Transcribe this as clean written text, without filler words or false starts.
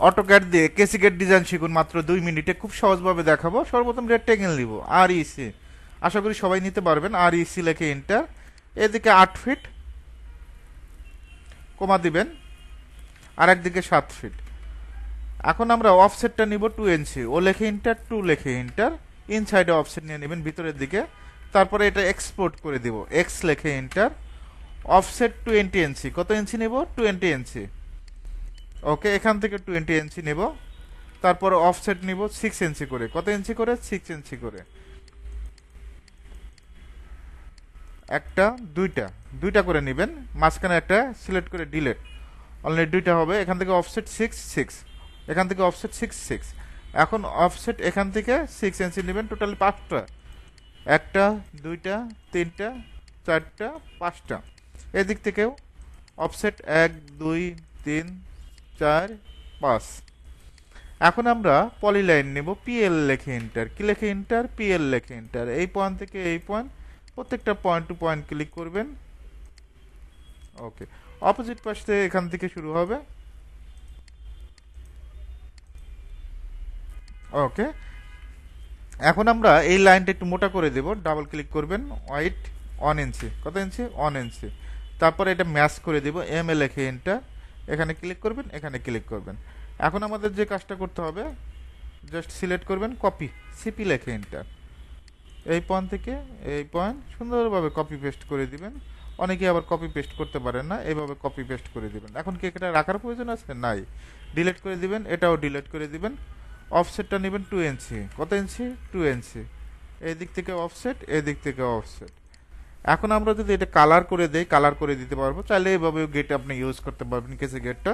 AutoCAD দিয়ে কেসি gate design শিখুন মাত্র 2 মিনিটে, খুব সহজভাবে দেখাবো। সর্বপ্রথম রেক্টেঙ্গেল নিব, আর ইসি, আশা করি সবাই নিতে পারবেন। আর ইসি লিখে এন্টার, এদিকে 8 ফিট কমা দিবেন, আর একদিকে 7 ফিট। এখন আমরা অফসেটটা নিব 2 ইঞ্চি, ও লেখে এন্টার, 2 লেখে এন্টার, ইনসাইডে অফসেট নিয়ে নেবেন ভিতরের দিকে। তারপরে এটা এক্সপোর্ট করে দিব, এক্স লেখে এন্টার, অফসেট 20 ইঞ্চি। কত ইঞ্চি নেব? 20 ইঞ্চি। ওকে, এখান থেকে 20 ইঞ্চি নেব। তারপর অফসেট নিব 6 ইঞ্চি করে। কত ইঞ্চি করে? 6 ইঞ্চি করে। একটা, দুইটা, দুইটা করে নেবেন। মাঝখানে একটা সিলেক্ট করে ডিলেট, অলরেডি দুইটা হবে। এখান থেকে অফসেট 6 6, এখান থেকে অফসেট 6 6। এখন অফসেট এখান থেকে 6 ইঞ্চি নেবেন, টোটালি 5টা। একটা, দুইটা, তিনটা, চারটা, 5টা। এদিক থেকেও অফসেট 1 2 3 4 5। এখন আমরা পলিলাইন নেব, পিএল লেখে এন্টার। কি লেখে এন্টার? পিএল লেখে এন্টার। এই পয়েন্ট থেকে এই পয়েন্ট, প্রত্যেকটা পয়েন্ট টু পয়েন্ট ক্লিক করবেন। ওকে, অপোজিট পাশ থেকে এখান থেকে শুরু হবে। ওকে, এখন আমরা এই লাইনটা একটু মোটা করে দেব। ডাবল ক্লিক করবেন, হোয়াইট 1 ইঞ্চি। কত ইঞ্চি? 1 ইঞ্চি। তারপরে এটা ম্যাচ করে দেব, এম এ লেখে এন্টার। এখানে ক্লিক করবেন, এখানে ক্লিক করবেন। এখন আমাদের যে কাজটা করতে হবে, জাস্ট সিলেক্ট করবেন, কপি, সিপি লেখে এন্টার। এই পয়েন্ট থেকে এই পয়েন্ট সুন্দরভাবে কপি পেস্ট করে দিবেন। অনেকে আবার কপি পেস্ট করতে পারেন না, এইভাবে কপি পেস্ট করে দিবেন। এখন কি এটা রাখার প্রয়োজন আছে? নাই, ডিলিট করে দিবেন। এটাও ডিলিট করে দিবেন। অফসেটটা নেবেন 2 ইঞ্চি। কত ইঞ্চি? 2 ইঞ্চি। এই দিক থেকে অফসেট, এই দিক থেকে অফসেট। এখন আমরা যদি এটা কালার করে দেই, কালার করে দিতে পারবো। চাইলে এইভাবে গেট আপনি ইউজ করতে পারবেন, কেসে গেটটা।